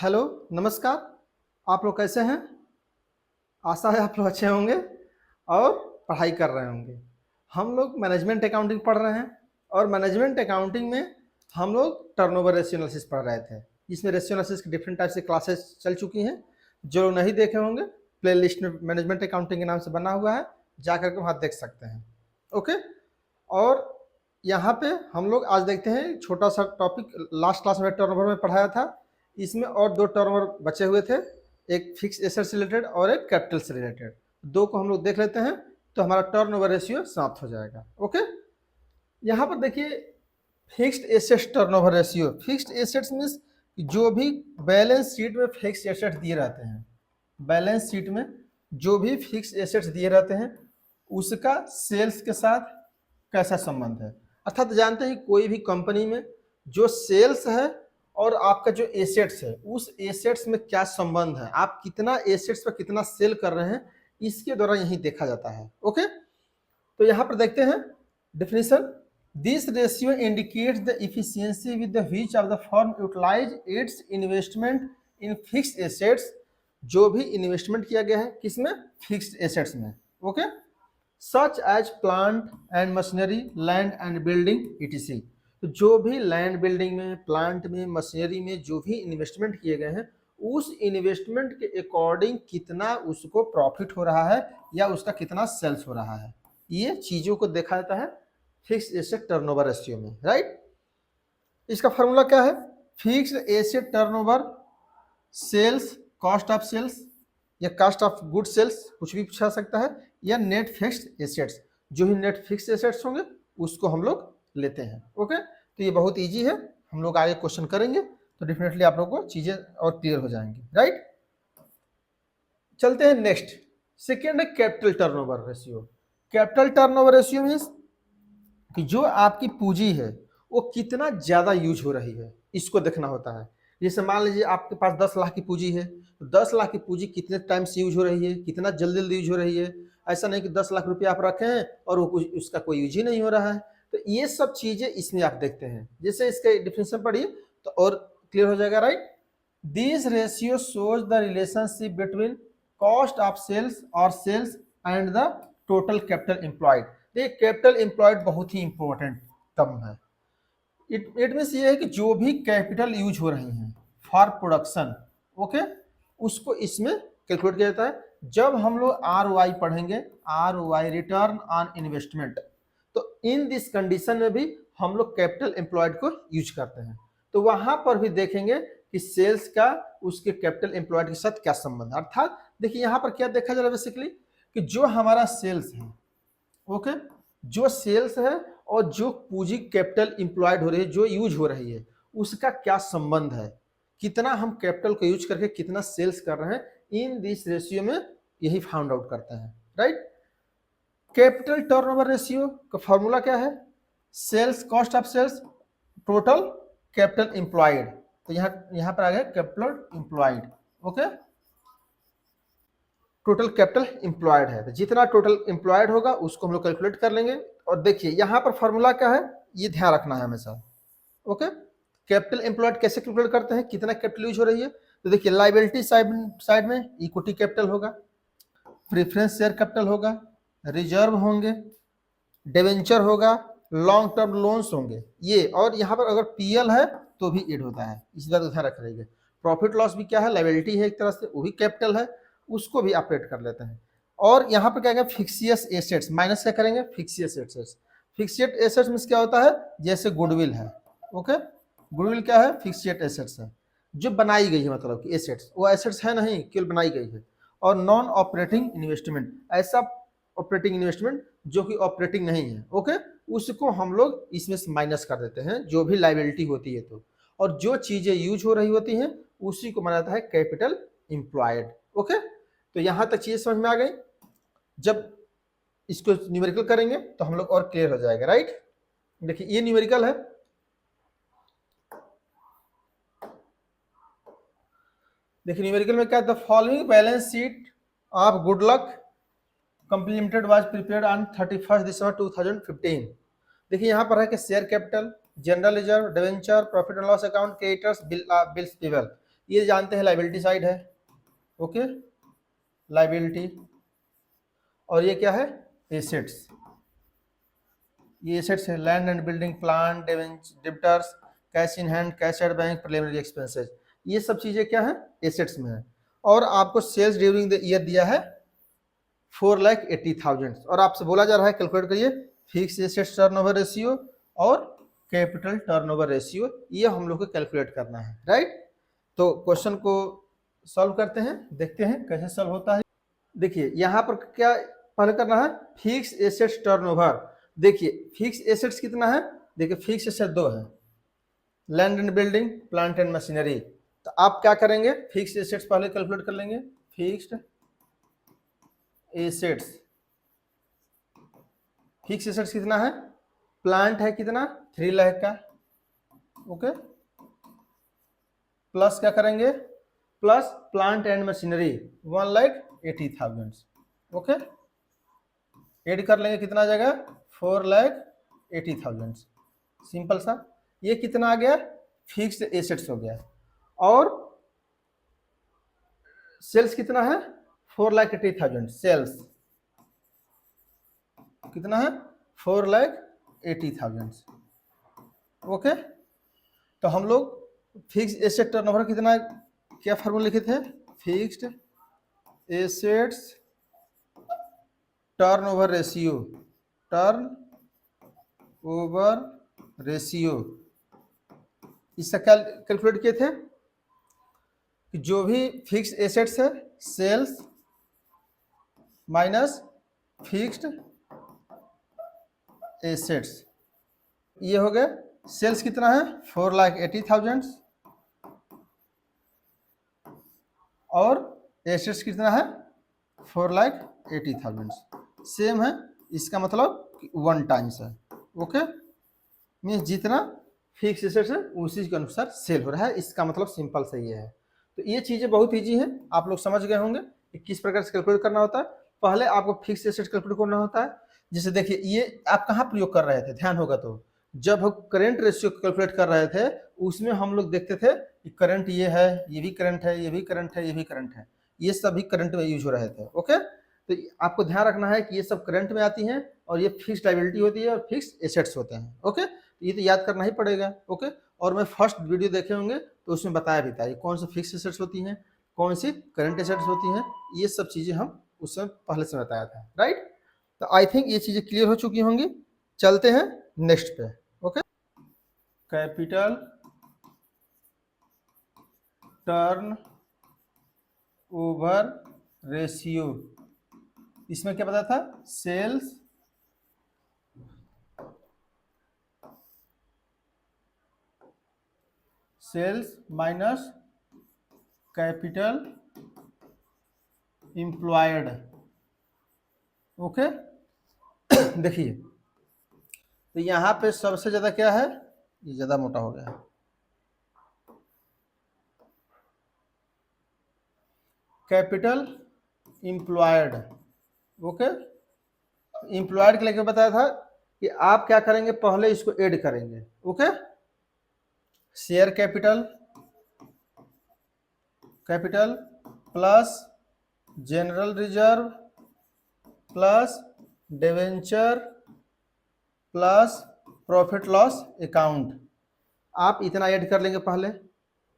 Hello, नमस्कार। आप लोग कैसे हैं? आशा है आप लोग अच्छे होंगे और पढ़ाई कर रहे होंगे। हम लोग मैनेजमेंट अकाउंटिंग पढ़ रहे हैं और मैनेजमेंट अकाउंटिंग में हम लोग टर्नओवर रेशियो एनालिसिस पढ़ रहे थे। इसमें रेशियो एनालिसिस की डिफरेंट टाइप से क्लासेस चल चुकी हैं। जो लोग नहीं देखे होंगे, प्लेलिस्ट में मैनेजमेंट अकाउंटिंग के नाम से बना हुआ है, जा कर के वहाँ देख सकते हैं। ओके। और यहाँ पे हम लोग आज देखते हैं छोटा सा टॉपिक, लास्ट क्लास में टर्नओवर में पढ़ाया था। इसमें और दो टर्नओवर बचे हुए थे, एक फिक्स एसेट से रिलेटेड और एक कैपिटल से रिलेटेड। दो को हम लोग देख लेते हैं तो हमारा टर्नओवर रेशियो समाप्त हो जाएगा। ओके। यहाँ पर देखिए, fixed assets turnover ratio. Fixed assets means जो भी बैलेंस शीट में फिक्स एसेट्स दिए रहते हैं, बैलेंस शीट में जो भी फिक्स एसेट्स दिए रहते हैं उसका सेल्स के साथ कैसा संबंध है। अर्थात जानते हैं कोई भी कंपनी में जो सेल्स है और आपका जो एसेट्स है उस एसेट्स में क्या संबंध है, आप कितना एसेट्स पर कितना सेल कर रहे हैं, इसके द्वारा यही देखा जाता है। ओके। तो यहाँ पर देखते हैं definition. This ratio indicates the efficiency with which of the firm utilise its investment in fixed assets. जो भी इन्वेस्टमेंट किया गया है किसमें? फिक्स्ड एसेट्स में। Okay. Such as plant and machinery, land and building etc। तो जो भी लैंड बिल्डिंग में, प्लांट में, मशीनरी में जो भी इन्वेस्टमेंट किए गए हैं उस इन्वेस्टमेंट के अकॉर्डिंग कितना उसको प्रॉफिट हो रहा है या उसका कितना सेल्स हो रहा है, ये चीजों को देखा जाता है फिक्स्ड एसेट टर्नओवर रेशियो में। राइट। इसका फॉर्मूला क्या है? Fixed asset turnover sales cost of sales या कॉस्ट ऑफ गुड सेल्स, कुछ भी पूछा सकता है, या नेट फिक्स्ड एसेट्स। जो ही नेट फिक्स्ड एसेट्स होंगे उसको हम लोग लेते हैं। ओके। तो ये बहुत इजी है, हम लोग आगे क्वेश्चन करेंगे तो डेफिनेटली आप लोगों को चीजें और क्लियर हो जाएंगी। राइट। चलते हैं नेक्स्ट। सेकेंड है capital turnover ratio. Capital turnover ratio means कि जो आपकी पूंजी है वो कितना ज्यादा यूज हो रही है, इसको देखना होता है। जैसे मान लीजिए आपके पास 10 लाख की पूंजी है, तो 10 लाख की पूंजी कितने टाइम से यूज हो रही है, कितना जल्दी जल्दी यूज हो रही है। ऐसा नहीं कि 10 लाख रुपया आप रखे हैं और वो उसका कोई यूज ही नहीं हो रहा है। तो ये सब चीजें इसमें आप देखते हैं। जैसे इसके डिफिनेशन पढ़िए तो और क्लियर हो जाएगा। Right. This ratio shows the relationship between cost of sales और sales and the total capital employed. देखिए, कैपिटल एम्प्लॉयड बहुत ही इंपॉर्टेंट टर्म है। इट मीन्स ये है कि जो भी कैपिटल यूज हो रही हैं फॉर प्रोडक्शन, ओके, उसको इसमें कैलकुलेट किया जाता है। जब हम लोग ROI पढ़ेंगे, ROI रिटर्न ऑन इन्वेस्टमेंट, तो इन दिस कंडीशन में भी हम लोग कैपिटल एम्प्लॉयड को यूज करते हैं। तो वहां पर भी देखेंगे कि सेल्स का उसके कैपिटल एम्प्लॉयड के साथ क्या संबंध है। अर्थात देखिए यहाँ पर क्या देखा जा रहा है बेसिकली कि जो हमारा सेल्स है, ओके, जो सेल्स है और जो पूंजी कैपिटल इंप्लॉयड हो रही है, जो यूज हो रही है, उसका क्या संबंध है, कितना हम कैपिटल को यूज करके कितना सेल्स कर रहे हैं, इन दिस रेशियो में यही फाउंड आउट करते हैं। राइट। कैपिटल टर्नओवर रेशियो का फॉर्मूला क्या है? Sales cost of sales total capital employed. तो यहां पर आ गया capital employed. Okay. Total capital employed है, तो जितना टोटल इंप्लॉयड होगा उसको हम लोग कैलकुलेट कर लेंगे। और देखिए यहाँ पर फॉर्मूला क्या है, ये ध्यान रखना है हमेशा। ओके। कैपिटल एम्प्लॉयड कैसे कैलकुलेट करते हैं, कितना कैपिटल यूज हो रही है। तो देखिए, लाइबिलिटी साइड में इक्विटी कैपिटल होगा, प्रेफरेंस शेयर कैपिटल होगा, रिजर्व होंगे, डिवेंचर होगा, लॉन्ग टर्म लोन्स होंगे ये। और यहाँ पर अगर PL है तो भी एड होता है, इस बात ध्यान रख रहिएगा। प्रॉफिट लॉस भी क्या है, लाइबिलिटी है एक तरह से, वो भी कैपिटल है, उसको भी आप एड कर लेते हैं। और यहाँ पर क्या कहेंगे, फिक्सियस एसेट्स माइनस क्या करेंगे, फिक्सियस एसेट्स। फिक्सियट एसेट्स मींस क्या होता है, जैसे गुडविल है। ओके। गुडविल क्या है, फिक्सियट एसेट्स है, जो बनाई गई है, मतलब कि एसेट्स, वो एसेट्स है नहीं, केवल बनाई गई है। और नॉन ऑपरेटिंग इन्वेस्टमेंट, ऐसा ऑपरेटिंग इन्वेस्टमेंट जो कि ऑपरेटिंग नहीं है, ओके, उसको हम लोग इसमें से माइनस कर देते हैं, जो भी लाइबिलिटी होती है। तो और जो चीजें यूज हो रही होती हैं उसी को माना जाता है कैपिटल इंप्लॉयड। ओके। तो यहां तक चीजें समझ में आ गई। जब इसको न्यूमेरिकल करेंगे तो हम लोग और क्लियर हो जाएगा। राइट। देखिए, ये न्यूमेरिकल है। देखिए न्यूमेरिकल में क्या है, the following balance sheet of good luck company limited was prepared on 31 दिसंबर 2015। देखिए यहाँ पर है कि share capital, general reserve, debenture, profit and loss account, creditors, bills payable, ये जानते हैं लाइबिलिटी साइड है, ओके, लाइबिलिटी। और ये क्या है, एसेट्स, ये एसेट्स है, land and building, plant, debtors, cash in hand, cash at bank, preliminary expenses, ये सब चीजें क्या है, एसेट्स में है। और आपको सेल्स ड्यूरिंग द ईयर दिया है 4,80,000 और आपसे बोला जा रहा है कैलकुलेट करिए फिक्स एसेट्स टर्नओवर रेशियो और कैपिटल टर्नओवर रेशियो, ये हम लोग को कैलकुलेट करना है, राइट। तो क्वेश्चन को सॉल्व करते हैं, देखते हैं कैसे सॉल्व होता है। देखिए यहाँ पर क्या पहले करना है, फिक्स एसेट्स टर्नओवर। देखिए फिक्स एसेट्स कितना है, देखिए फिक्स एसेट 2 है, land and building, plant and machinery. तो आप क्या करेंगे, फिक्स एसेट्स पहले कैलकुलेट कर लेंगे, फिक्स्ड एसेट्स, फिक्स एसेट्स कितना है, प्लांट है कितना 3 लाख का, ओके, प्लस क्या करेंगे, plus plant and machinery 1,80,000, okay, add कर लेंगे कितना आ जाएगा 4,80,000, सिंपल सा। ये कितना आ गया, फिक्स्ड एसेट्स हो गया। और सेल्स कितना है 4,80,000, सेल्स कितना है 4,80,000, ओके। तो हम लोग फिक्स एसेट टर्नओवर कितना, क्या फार्मूला लिखे थे, fixed assets turnover ratio, turn over ratio, इसका क्या कैलकुलेट किए थे कि जो भी फिक्स्ड एसेट्स है सेल्स माइनस फिक्स्ड एसेट्स, ये हो गया। सेल्स कितना है 4,80,000 और एसेट्स कितना है 4,80,000, सेम है, इसका मतलब 1 टाइम्स है, ओके। मीन्स जितना फिक्स एसेट्स है उसी के अनुसार सेल हो रहा है, इसका मतलब सिंपल सही है। तो ये चीज़ें बहुत ईजी है, आप लोग समझ गए होंगे कि किस प्रकार से कैलकुलेट करना होता है। पहले आपको फिक्स एसेट कैलकुलेट करना होता है, जैसे देखिए ये आप कहाँ प्रयोग कर रहे थे, ध्यान होगा तो जब हम करेंट रेशियो कैलकुलेट कर रहे थे उसमें हम लोग देखते थे कि करंट ये है, ये भी करंट है, ये भी करंट है, ये भी करंट है, ये सभी करंट में यूज हो रहे थे, ओके। तो आपको ध्यान रखना है कि ये सब करंट में आती हैं और ये फिक्स लायबिलिटी होती है और फिक्स एसेट्स होते हैं, ओके। ये तो याद करना ही पड़ेगा, ओके। और मैं फर्स्ट वीडियो देखे होंगे तो उसमें बताया भी था ये कौन सी फिक्स एसेट्स होती हैं, कौन सी करंट एसेट्स होती हैं, ये सब चीज़ें हम उसमें पहले से बताया था, राइट। तो आई थिंक ये चीज़ें क्लियर हो चुकी होंगी, चलते हैं नेक्स्ट पे, okay. Capital turn over ratio, इसमें क्या बताया था, sales minus capital employed, okay. देखिए तो यहाँ पे सबसे ज़्यादा क्या है, ये ज़्यादा मोटा हो गया है, कैपिटल एम्प्लॉयड, ओके। एम्प्लॉयड के लिए बताया था कि आप क्या करेंगे, पहले इसको ऐड करेंगे, okay. Share capital plus general reserve plus debenture plus profit loss account, आप इतना ऐड कर लेंगे पहले।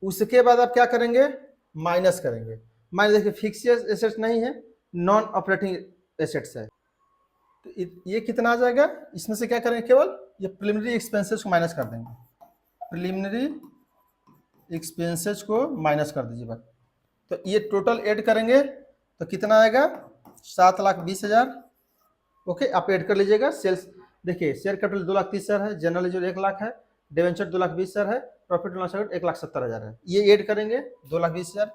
उसके बाद आप क्या करेंगे, माइनस करेंगे। माइनस देखिए फिक्स एसेट्स नहीं है, नॉन ऑपरेटिंग एसेट्स है, तो ये कितना आ जाएगा, इसमें से क्या करेंगे, केवल ये प्रिलिमिनरी एक्सपेंसेस को माइनस कर देंगे, प्रिलिमिनरी एक्सपेंसेस को माइनस कर दीजिए बस। तो ये टोटल ऐड करेंगे तो कितना आएगा 7,20,000, ओके। आप ऐड कर लीजिएगा। सेल्स देखिए शेयर कैपिटल 2,30,000 है, जनरल रिजर्व 1 लाख है, डिवेंचर 2,20,000 है, प्रॉफिट लॉस अकाउंट 1,70,000 है, ये ऐड करेंगे 2,20,000।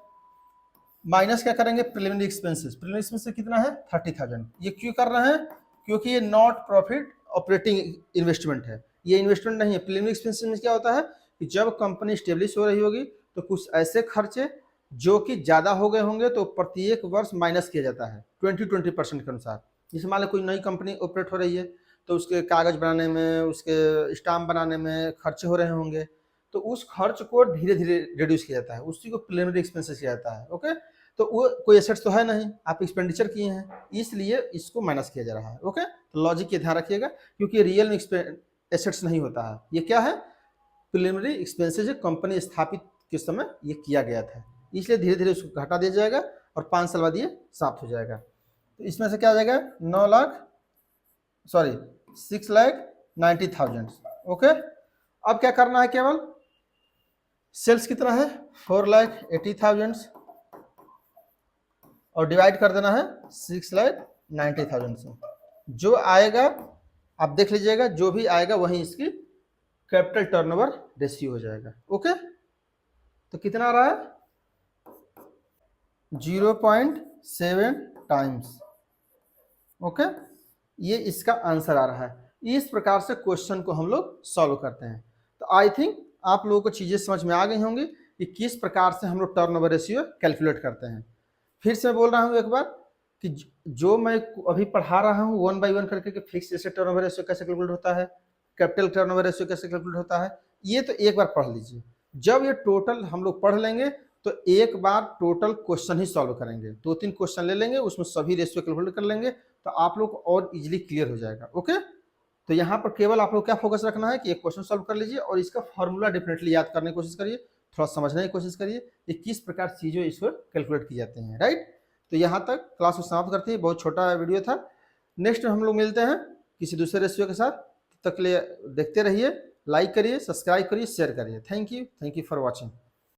माइनस क्या करेंगे, प्रिलिमिनरी एक्सपेंसेस, प्रिलिमिनरी एक्सपेंसेस कितना है 30,000। ये क्यों कर रहे हैं, क्योंकि ये नॉट प्रॉफिट ऑपरेटिंग इन्वेस्टमेंट है, ये इन्वेस्टमेंट नहीं है। प्रिलिमिनरी एक्सपेंसेस में क्या होता है कि जब कंपनी स्टेब्लिश हो रही होगी तो कुछ ऐसे खर्चे जो कि ज़्यादा हो गए होंगे तो प्रत्येक वर्ष माइनस किया जाता है 20% के अनुसार। जैसे मान लो कोई नई कंपनी ऑपरेट हो रही है तो उसके कागज़ बनाने में, उसके स्टाम्प बनाने में खर्चे हो रहे होंगे, तो उस खर्च को धीरे धीरे रिड्यूस किया जाता है, उसी को प्रिलिमिनरी एक्सपेंसेस किया जाता है। ओके, तो वो कोई एसेट्स तो है नहीं, आप एक्सपेंडिचर किए हैं, इसलिए इसको माइनस किया जा रहा है। ओके, तो लॉजिक ये ध्यान रखिएगा, क्योंकि रियल में एसेट्स नहीं होता है, ये क्या है, प्रिलिमिनरी एक्सपेंसेस कंपनी स्थापित के समय ये किया गया था, इसलिए धीरे धीरे उसको घटा दिया जाएगा और 5 साल बाद ये समाप्त हो जाएगा। तो इसमें से क्या आ जाएगा 6,90,000। ओके, अब क्या करना है, केवल सेल्स कितना है 4,80,000 और डिवाइड कर देना है 6,90,000 से। जो आएगा आप देख लीजिएगा, जो भी आएगा वही इसकी कैपिटल टर्नओवर रेशियो हो जाएगा। ओके, तो कितना आ रहा है 0.7 टाइम्स। ओके, ये इसका आंसर आ रहा है। इस प्रकार से क्वेश्चन को हम लोग सॉल्व करते हैं। तो आई थिंक आप लोगों को चीजें समझ में आ गई होंगी कि किस प्रकार से हम लोग टर्नओवर रेशियो कैलकुलेट करते हैं। फिर से बोल रहा हूँ एक बार कि जो मैं अभी पढ़ा रहा हूँ 1 बाय 1 करके कि फिक्स एसेट टर्नओवर रेशियो कैसे कैलकुलेट होता है, कैपिटल टर्नओवर रेशियो कैसे कैलकुलेट होता है, ये तो एक बार पढ़ लीजिए। जब ये टोटल हम लोग पढ़ लेंगे तो एक बार टोटल क्वेश्चन ही सॉल्व करेंगे, 2-3 क्वेश्चन ले लेंगे, उसमें सभी रेशियो कैलकुलेट कर लेंगे, तो आप लोग को और इजीली क्लियर हो जाएगा। ओके, तो यहाँ पर केवल आप लोग क्या फोकस रखना है कि एक क्वेश्चन सॉल्व कर लीजिए और इसका फॉर्मूला डेफिनेटली याद करने की कोशिश करिए, थोड़ा समझने की कोशिश करिए कि किस प्रकार चीज़ें इसको कैलकुलेट की जाती हैं। राइट, तो यहाँ तक क्लास को समाप्त करते हैं। बहुत छोटा वीडियो था। नेक्स्ट हम लोग मिलते हैं किसी दूसरे रेशियो के साथ। तब तक के लिए देखते रहिए, लाइक करिए, सब्सक्राइब करिए, शेयर करिए। Thank you for watching.